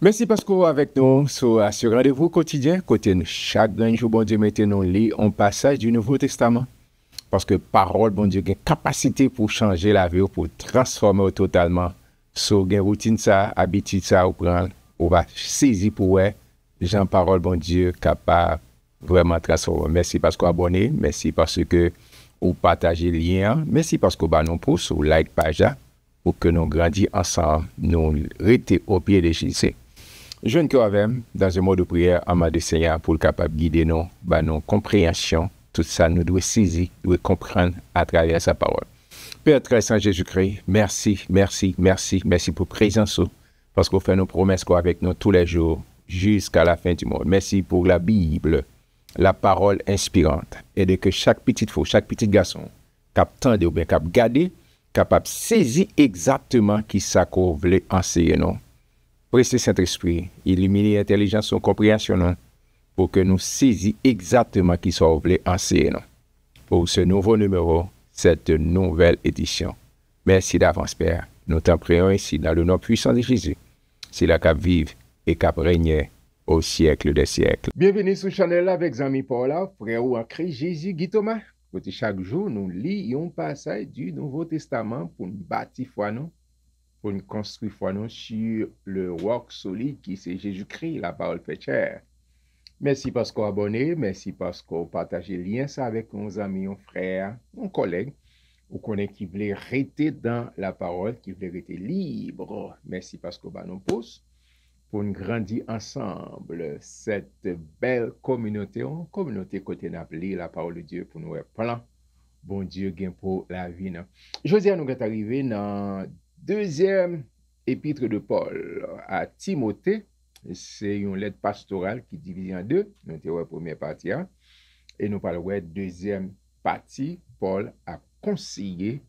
Merci parce que avec nous sur ce rendez-vous quotidien, côté chaque jour, bon Dieu, mettez-nous lit un passage du Nouveau Testament. Parce que parole, bon Dieu, a une capacité pour changer la vie, pour transformer totalement. So, une routine ça, habitude ça, ou prendre, on va saisir pour ouais, Jean parole, bon Dieu, capable vraiment transformer. Merci parce qu'on abonné, merci parce que vous partagez le lien, merci parce que vous nous pousse, ou like page pour que nous grandissions ensemble, nous rester au pied de Jésus. Jeune que avec dans un mode de prière en mode de Seigneur pour le capable de guider nous, nos compréhensions, tout ça nous doit saisir, nous doit comprendre à travers sa parole. Père très saint Jésus-Christ, merci, merci, merci, merci pour présence, parce qu'on fait nos promesses avec nous tous les jours jusqu'à la fin du monde. Merci pour la Bible, la parole inspirante, et de que chaque petite fille, chaque petit garçon, capable ou bien capable garder, capable saisir exactement qui ça qu'on voulait enseigner nous. Pressez Saint-Esprit, illuminer l'intelligence et compréhension pour que nous saisissions exactement qui soit voulu enseigner pour ce nouveau numéro, cette nouvelle édition. Merci d'avance, Père. Nous t'en prions ici dans le nom puissant de Jésus. C'est la cap vive et cap régner au siècle des siècles. Bienvenue sur Chanel avec Zami Paula, frère ou en Christ Jésus Guy Thomas. Chaque jour, nous lisons un passage du Nouveau Testament pour nous bâtir foi nous. Pour nous construire foi nous sur le roc solide qui c'est Jésus-Christ, la parole fait chair. Merci parce qu'on abonné, merci parce qu'on partage le lien ça avec nos amis, nos frères, nos collègues, ou qu'on est qui voulait rester dans la parole, qui voulait rester libre. Merci parce qu'on nous pousse pour nous grandir ensemble cette belle communauté, une communauté côté n'appelé la parole de Dieu pour nous plan. Bon Dieu gain pour la vie. Je dis à nous est arrivé dans deuxième épître de Paul à Timothée. C'est une lettre pastorale qui divise en deux. Nous avons la première partie et nous parlons de la deuxième partie. Paul a conseillé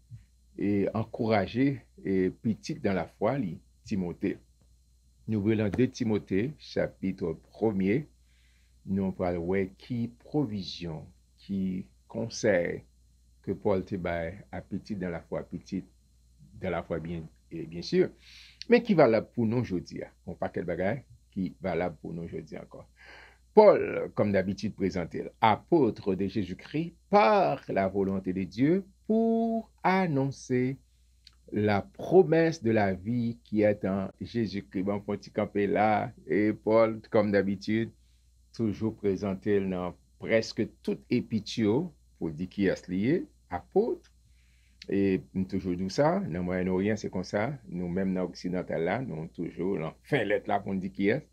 et encouragé et petit dans la foi, Timothée. Nous voyons 2 Timothée, chapitre 1er. Nous parlons de qui provision, qui conseil que Paul te baille à petit dans la foi, petit dans la foi bien sûr, mais qui valable pour nous aujourd'hui. On pas quel bagage qui valable pour nous aujourd'hui encore. Paul, comme d'habitude présenté, apôtre de Jésus-Christ par la volonté de Dieu pour annoncer la promesse de la vie qui est en Jésus-Christ. Bon, petit campé là, et Paul, comme d'habitude, toujours présenté dans presque tout épître pour dire qui est lié, apôtre. Et nous toujours dit ça, dans le Moyen-Orient, c'est comme ça. Nous-mêmes, dans l'Occidental, là, nous toujours, dans fin lettre là, pour dire qui est.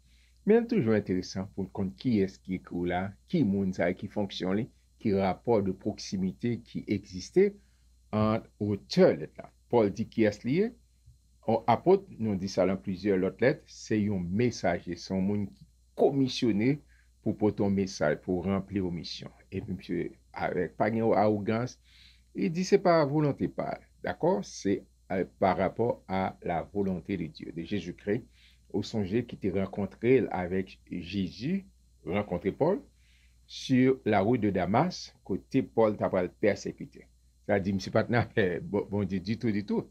Mais c'est toujours intéressant pour comprendre qui est qui écrit là, qui monde ça, qui fonctionne, qui rapport de proximité qui existait entre auteur là. Paul dit qui est lié. Apôtre, nous dit ça dans plusieurs autres lettres, c'est un messager, c'est un monde qui est commissionné pour porter un message, pour remplir une mission. Et puis, monsieur, avec pas d'arrogance, il dit c'est pas volonté pas, d'accord? C'est par rapport à la volonté de Dieu, de Jésus-Christ, au songe qui t'a rencontré avec Jésus, rencontré Paul, sur la route de Damas, côté Paul t'a pas persécuté. Ça dit, monsieur Patna, bon Dieu, du tout.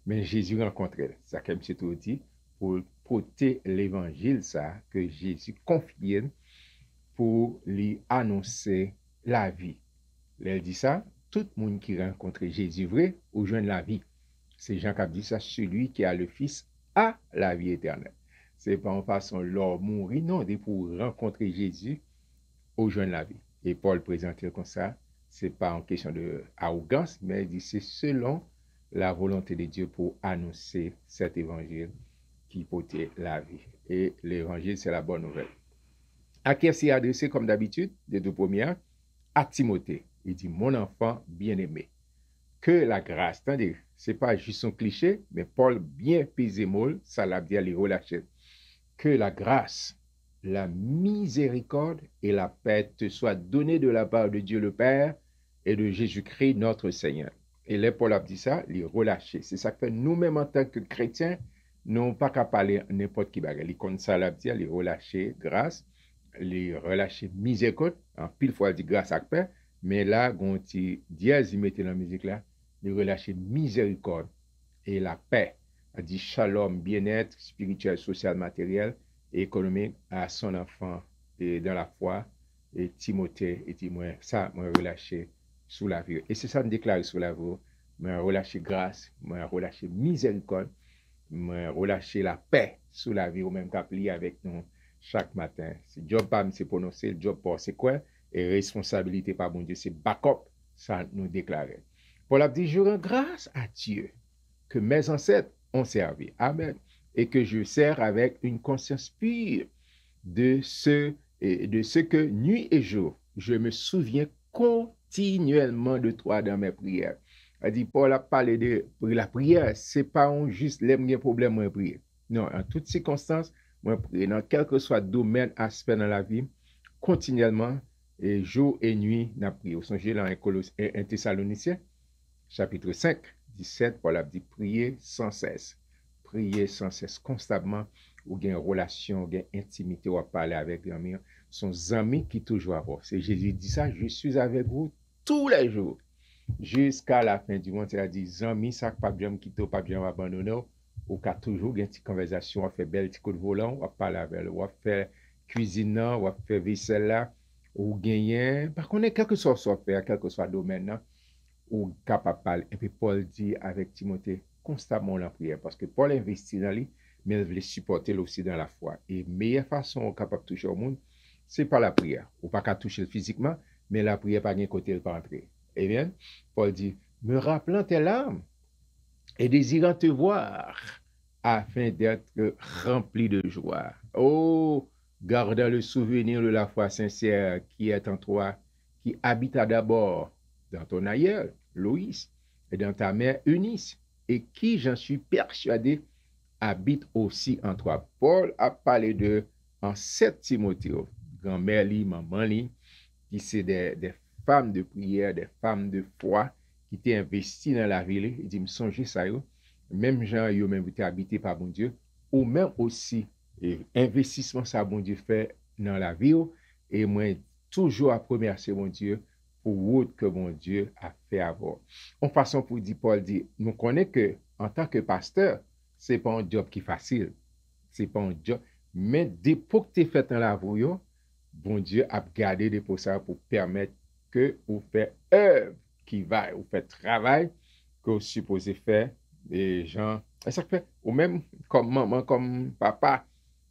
Mais Jésus rencontré, ça comme monsieur tout dit, pour porter l'évangile, ça, que Jésus confie pour lui annoncer la vie. Elle dit ça, tout le monde qui rencontre Jésus vrai, ou joint la vie. C'est Jean qui a dit ça, celui qui a le Fils a la vie éternelle. C'est pas en façon l'homme mourir, non, c'est pour rencontrer Jésus, ou joindre la vie. Et Paul présente comme ça, c'est pas en question de arrogance, mais il dit c'est selon la volonté de Dieu pour annoncer cet évangile qui portait la vie. Et l'évangile, c'est la bonne nouvelle. À qui est-ce adressé comme d'habitude, les deux premières? À Timothée. Il dit, mon enfant bien-aimé, que la grâce, attendez, c'est pas juste un cliché, mais Paul bien pesé molle, ça l'a bien les relâcher. Que la grâce, la miséricorde et la paix te soient données de la part de Dieu le Père et de Jésus-Christ notre Seigneur. Et là, Paul a dit ça, les relâcher. C'est ça que nous-mêmes en tant que chrétiens, nous n'avons pas qu'à parler n'importe qui bagarre. Les comme ça l'a dit, les relâcher grâce, les relâcher miséricorde, en pile fois dit grâce à paix, mais là, quand tu dièse, il mettait dans la musique là, les relâcher miséricorde et la paix. A dit shalom, bien-être spirituel, social, matériel, et économique à son enfant et dans la foi. Et Timothée, et dit, moi, ça, moi, relâché sous la vie. Et c'est ça, me déclare sous la vie. Moi, relâché grâce, moi, relâché miséricorde, moi, relâché la paix sous la vie, ou même qu'appli avec nous chaque matin. C'est job pas, c'est prononcer, le job pas, c'est quoi? Et responsabilité par bon Dieu, c'est backup, ça nous déclarait. Paul a dit, je rends grâce à Dieu que mes ancêtres ont servi. Amen. Et que je sers avec une conscience pure de ce que nuit et jour, je me souviens continuellement de toi dans mes prières. A dit, Paul a parlé de la prière, c'est pas juste les problèmes moi prier. Non, en toutes circonstances, moi prier dans quel que soit domaine, aspect dans la vie, continuellement, et jour et nuit, n'a prié. Vous songez dans un Thessaloniciens, chapitre 5, 17, Paul a dit, prier sans cesse. Prier sans cesse, constamment, ou gen relation, gen intimité, ou parler avec l'ami, son amis qui toujours avant. C'est Jésus dit ça, je suis avec vous tous les jours, jusqu'à la fin du monde. Il a dit, amis, ça pas bien quitter, pas bien abandonner, ou qu'à toujours gen petite conversation, ou fait belle petit coup de volant, ou parler avec, ou faire cuisine, ou faire vaisselle là, ou gagner, par contre, quel que soit faire, quel que soit domaine, ou capable. Et puis Paul dit avec Timothée, constamment la prière, parce que Paul investit dans lui, mais il veut supporter aussi dans la foi. Et meilleure façon capable de toucher au monde, c'est par la prière. Ou pas qu'à toucher physiquement, mais la prière par un côté, elle peut entrer. Eh bien, Paul dit, me rappelant tes larmes et désirant te voir, afin d'être rempli de joie. Oh, gardant le souvenir de la foi sincère qui est en toi, qui habita d'abord dans ton aïeul, Loïs, et dans ta mère, Eunice, et qui, j'en suis persuadé, habite aussi en toi. Paul a parlé de, en 7 Timothée, grand-mère, maman, qui c'est des femmes de prière, des femmes de foi, qui étaient investies dans la ville. Il dit, me songez ça, yo. Même gens, yo même été habités par bon Dieu, ou même aussi, investissement ça, bon Dieu fait dans la ville, et moi, toujours à remercier mon Dieu pour route que mon Dieu a fait avoir. En façon pour dire, Paul dit, nous connaissons que, en tant que pasteur, c'est pas un job qui est facile. C'est pas un job. Mais depuis que tu es fait dans la vie, bon Dieu a gardé des pour ça pour permettre que vous faites œuvre qui va, vous faites travail que vous supposez faire des gens. Et ça fait, ou même comme maman, comme papa,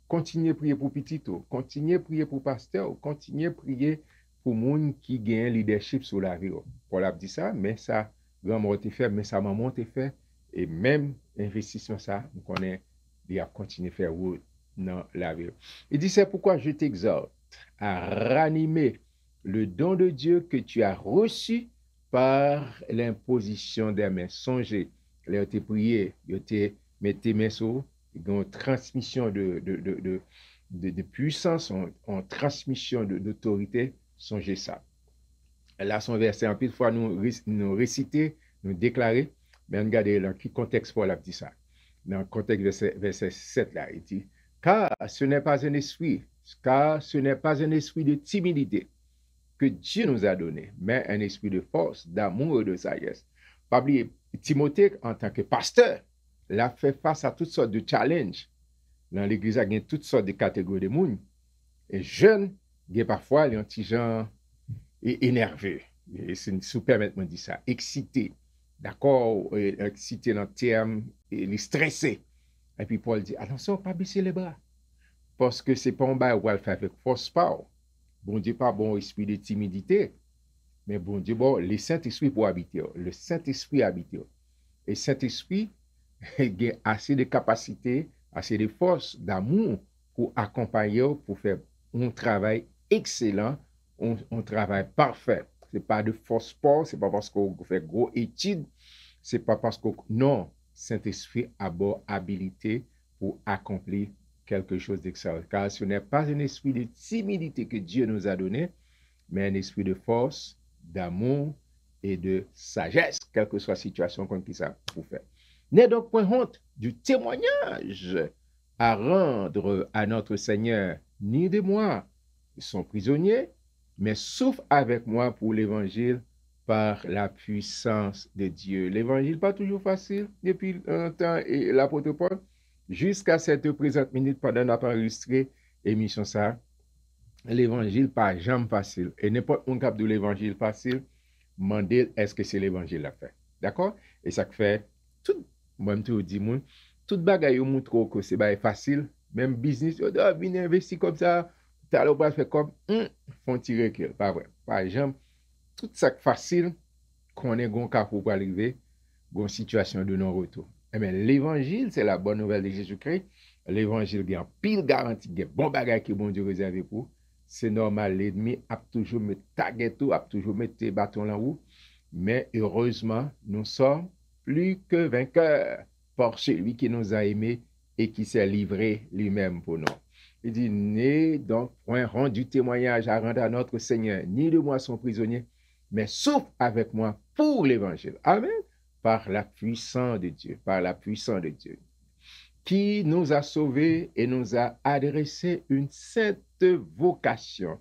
continuez à prier pour petit, continuez à prier pour pasteur, continuez à prier pour monde qui gagne leadership sur la vie. Paul a dit ça, mais ça, grand-mère te fait, mais ça, maman te fait, et même investissement ça, on connaît, il a continué à faire dans la vie. Il dit, c'est pourquoi je t'exhorte à ranimer le don de Dieu que tu as reçu par l'imposition des mains. Songez, là, tu prié, tu mis tes mains sur, une transmission de puissance, en transmission d'autorité. Songez ça. Là, son verset, en pile fois, nous réciter, nous déclarer, mais regardez dans quel contexte Paul a dit ça. Dans le contexte verset 7, là, il dit, car ce n'est pas un esprit de timidité que Dieu nous a donné, mais un esprit de force, d'amour et de sagesse. Pas oublier, Timothée, en tant que pasteur, l'a fait face à toutes sortes de challenges. Dans l'église, il y a toutes sortes de catégories de monde. Et jeunes, il y a parfois les petits gens énervés. Et c'est sous permettre de dire ça. Excité. D'accord? Excité dans le terme, les stressés. Et puis Paul dit, attention, pas baisser les bras. Parce que c'est pas un bail où elle fait avec force power. Bon Dieu, pas bon esprit de timidité. Mais bon Dieu, bon, le Saint-Esprit pour habiter. Le Saint-Esprit habite. Et Saint-Esprit a assez de capacité, assez de force, d'amour pour accompagner, pour faire un travail excellent, un travail parfait. Ce n'est pas de force sport, ce n'est pas parce qu'on fait gros études, ce n'est pas parce que non, Saint-Esprit a bonne habilité pour accomplir quelque chose d'excellent. Car ce n'est pas un esprit de timidité que Dieu nous a donné, mais un esprit de force, d'amour et de sagesse, quelle que soit la situation qu'on puisse pour faire. N'aie donc point honte du témoignage à rendre à notre Seigneur, ni de moi, son prisonnier, mais souffre avec moi pour l'évangile par la puissance de Dieu. L'évangile pas toujours facile depuis un temps et l'apôtre Paul, jusqu'à cette présente minute pendant qu'on a enregistré l'émission ça, l'évangile pas jamais facile. Et n'importe qui qui de l'évangile facile, demander est-ce que c'est l'évangile à faire. D'accord? Et ça fait tout, moi-même tout dis moi, toute bagaille yo montre que c'est pas facile, même business, yo doit venir investir comme ça, t'as le pas faire comme font tirer que pas vrai. Par exemple, tout ça facile qu'on est gon cas pour arriver gon situation de non-retour. Eh bien, l'évangile, c'est la bonne nouvelle de Jésus-Christ. L'évangile, il y a pile garantie, il y a bon bagage qui bon Dieu réservé pour. C'est normal, l'ennemi a toujours mis taguet tout, a toujours mis tes bâtons là haut. Mais heureusement, nous sommes plus que vainqueurs par celui qui nous a aimés et qui s'est livré lui-même pour nous. Il dit, n'est donc point rendu témoignage à rendre à notre Seigneur, ni de moi son prisonnier, mais sauf avec moi pour l'évangile. Amen. Par la puissance de Dieu, par la puissance de Dieu, qui nous a sauvés et nous a adressé une sainte vocation,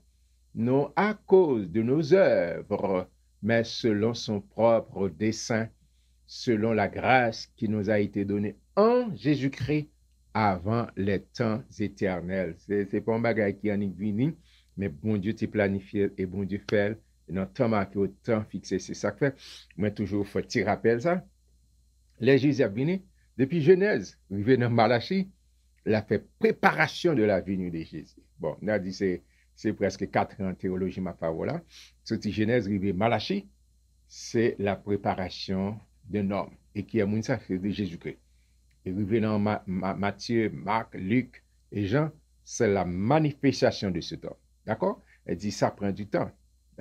non à cause de nos œuvres, mais selon son propre dessein, selon la grâce qui nous a été donnée en Jésus-Christ avant les temps éternels. C'est pas un bagage qui en est venu, mais bon Dieu t'est planifié et bon Dieu fait. Notre temps marqué au temps fixé, c'est ça que fait. Moi, toujours, faut te rappeler ça. Les Jésus a venu, depuis Genèse, arrivé dans Malachie, il a fait préparation de la venue de Jésus. Bon, on a dit c'est presque 4 ans en théologie, ma parole là. Sorti Genèse, arrivé Malachie, c'est la préparation d'un homme. Et qui a moun ça, c'est de Jésus-Christ. Et arrivé dans Matthieu, Marc, Luc et Jean, c'est la manifestation de cet homme. D'accord? Elle dit ça prend du temps.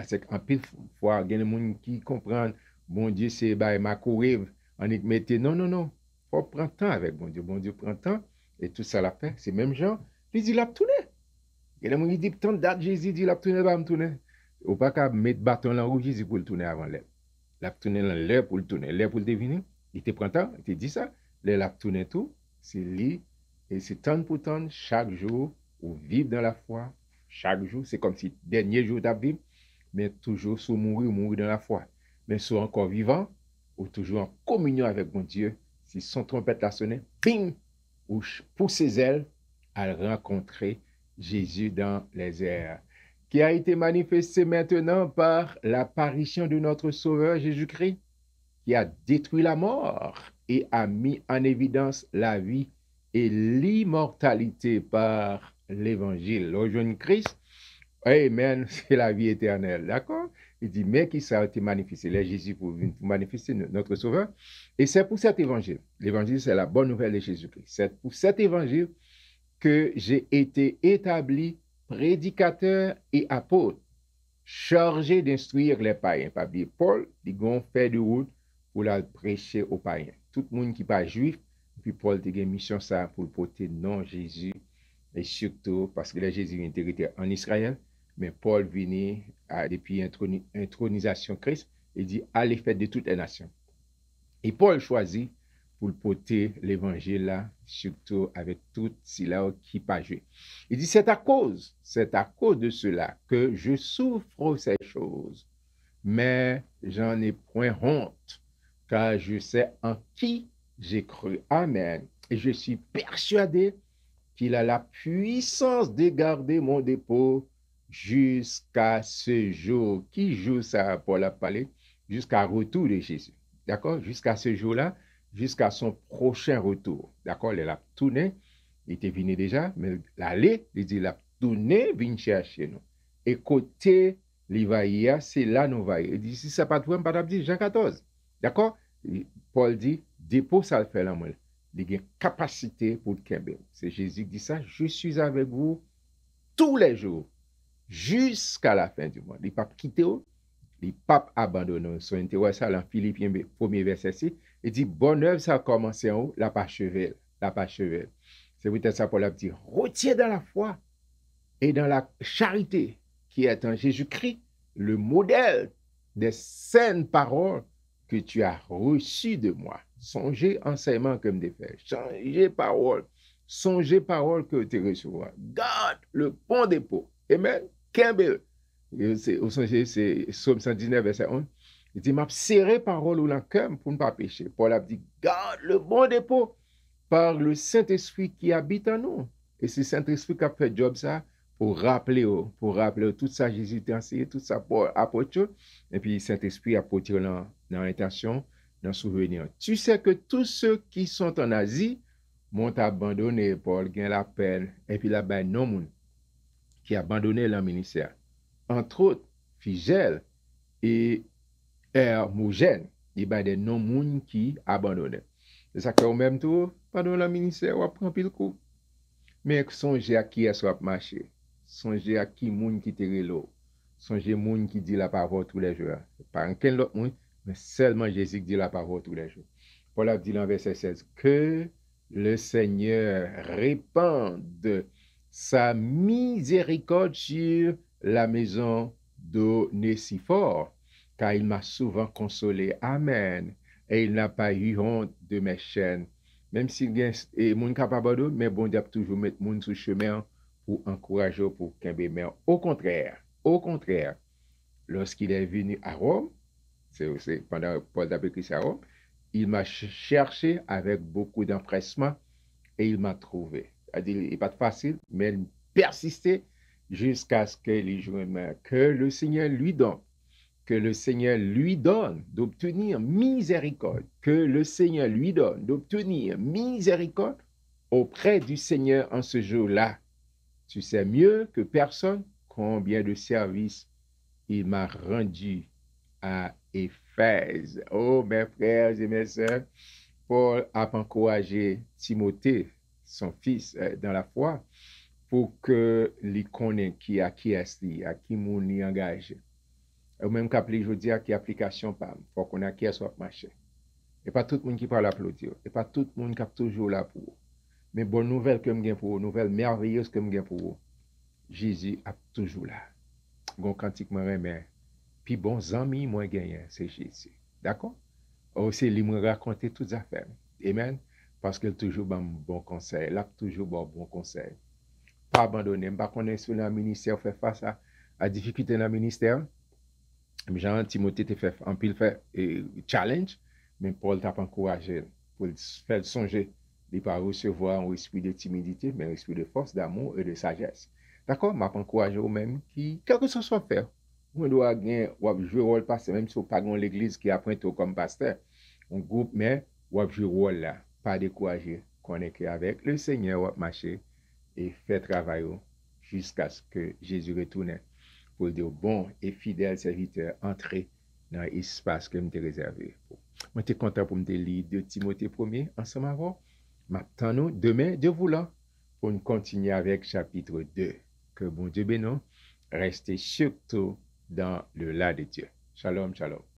C'est qu'en pile fois, il y a des gens qui comprennent, bon Dieu, c'est ma courir, on est metté, non, faut prendre temps avec bon Dieu prend temps, et tout ça l'a fait, c'est même gens, il dit, il a tourné. Il y a des gens qui disent, tant date, Jésus dit, il a tourné, va me tourner. Ou pas qu'à mettre bâton là où Jésus pour le tourner avant l'air. Il a tourné dans l'air pour le tourner, l'air pour le deviner, il te prend temps, il te dit ça, l'air a tourné tout, c'est lui, et c'est temps pour temps, chaque jour, ou vivre dans la foi, chaque jour, c'est comme si dernier jour tu vivre, mais toujours sous mourir dans la foi. Mais soit encore vivant, ou toujours en communion avec mon Dieu, si son trompette a sonné, bing, ou pour ses ailes, à rencontrer Jésus dans les airs, qui a été manifesté maintenant par l'apparition de notre Sauveur Jésus-Christ, qui a détruit la mort et a mis en évidence la vie et l'immortalité par l'évangile. Au jeune Christ, amen, c'est la vie éternelle, d'accord? Il dit, mais qui ça a été manifesté, là, Jésus pour manifester notre Sauveur. Et c'est pour cet évangile. L'évangile, c'est la bonne nouvelle de Jésus-Christ. C'est pour cet évangile que j'ai été établi prédicateur et apôtre, chargé d'instruire les païens. Pas oublier Paul, il a fait de route pour la prêcher aux païens. Tout le monde qui n'est pas juif, puis Paul a une mission ça pour porter non Jésus, et surtout parce que là, Jésus était en Israël, mais Paul venait depuis l'intronisation de Christ, il dit, allez faire de toutes les nations. Et Paul choisit pour porter l'évangile là, surtout avec tout cela qui pas joué. Il dit, c'est à cause de cela que je souffre ces choses, mais j'en ai point honte, car je sais en qui j'ai cru. Amen. Et je suis persuadé qu'il a la puissance de garder mon dépôt jusqu'à ce jour. Qui joue ça, Paul a parlé? Jusqu'à retour de Jésus. D'accord? Jusqu'à ce jour-là, jusqu'à son prochain retour. D'accord? Il a tourné, il était venu déjà, mais l'aller, il dit, il a tourné, vient chercher nous. Et côté, il va y aller, c'est là nous va y aller. Il dit, si ça pas toi, pas dit Jean 14. D'accord? Paul dit, dépôt, ça le fait là, moi. Il a une capacité pour le Kembe. C'est Jésus qui dit ça, je suis avec vous tous les jours, jusqu'à la fin du monde. Il n'a pas quitté, il n'a pas abandonné. Son intérêt, ça, dans Philippiens, premier verset, il dit, bonne œuvre, ça a commencé en haut, la pas chevelle. C'est peut-être ça pour la dire, retiens dans la foi et dans la charité qui est en Jésus-Christ, le modèle des saines paroles que tu as reçues de moi. Songez enseignement comme des faits. Songez parole que tu recevras. Garde le bon dépôt. Amen. Campbell. C'est Psaume 119, verset 1. Il dit, m'a serré parole ou l'encœur pour ne pas pécher. Paul a dit, garde le bon dépôt par le Saint-Esprit qui habite en nous. Et c'est le Saint-Esprit qui a fait job ça pour rappeler tout ça, Jésus t'a enseigné, tout ça pour apporter. Et puis, le Saint-Esprit a porté dans l'intention, dans le souvenir. Tu sais que tous ceux qui sont en Asie m'ont abandonné, Paul, gain la peine, et puis là-bas, non, qui a abandonné leur ministère. Entre autres, Figel et Hermogène, il y a des non-moun qui abandonnent. C'est ça que au même tour, pendant le ministère, on prend pile coup. Mais songez à qui est-ce qu'on marché. Songez à qui moun qui te relo. Songez moun qui dit la parole tous les jours. Pas un quel autre moun, mais seulement Jésus qui dit la parole tous les jours. Paul a dit dans verset 16 que le Seigneur répande sa miséricorde sur la maison d'Onésiphore, car il m'a souvent consolé. Amen. Et il n'a pas eu honte de mes chaînes. Même si il y a moun capable, mais bon Dieu toujours mettre moun sur chemin pour encourager, pour kembe. Mais au contraire, lorsqu'il est venu à Rome, c'est pendant Paul a écrit à Rome, il m'a cherché avec beaucoup d'empressement et il m'a trouvé. Il n'est pas facile, mais il persistait jusqu'à ce que les jours que le Seigneur lui donne. Que le Seigneur lui donne d'obtenir miséricorde. Que le Seigneur lui donne d'obtenir miséricorde auprès du Seigneur en ce jour-là. Tu sais mieux que personne combien de services il m'a rendu à Éphèse. Oh, mes frères et mes sœurs, Paul a encouragé Timothée, son fils, dans la foi, pour que les connaisse qui a qui est à qui moun y engage. Ou même qu'appelé aujourd'hui à qui application PAM, faut qu'on a qui est soit marché. Et pas tout le monde qui parle applaudir, et pas tout le monde qui est toujours là pour vous. Mais bonne nouvelle que m'gain pour vous, nouvelle merveilleuse que m'gain pour vous. Jésus est toujours là. Gon cantique moi remet. Puis bon amis moi gagné, c'est Jésus. D'accord? Aussi lui me raconter toutes affaires. Amen. Parce qu'il toujours bon conseil, là toujours bon conseil. Pas abandonner, pas connaître sur le ministère faire face à difficulté dans le ministère. Jean Timothée te fait un pile fait challenge, mais Paul t'a encouragé pour faire songer. Il pas recevoir un esprit de timidité, mais un esprit de force, d'amour et de sagesse. D'accord? M'a encouragé au même qui, quel que ce soit faire, on doit gagner, ou jouer rôle pasteur, même si on pas dans l'église qui apprend tout comme pasteur, un groupe, mais ou jouer rôle là, pas décourager, connecter avec le Seigneur, ou marcher et faire travail jusqu'à ce que Jésus retourne. Pour dire bon et fidèle serviteur, entrer dans l'espace que je t'ai réservé. Moi, je suis content pour me lire de Timothée 1er ensemble avant. Maintenant, demain, Dieu voulant, pour nous continuer avec chapitre 2. Que bon Dieu bénisse, restez surtout dans le là de Dieu. Shalom, shalom.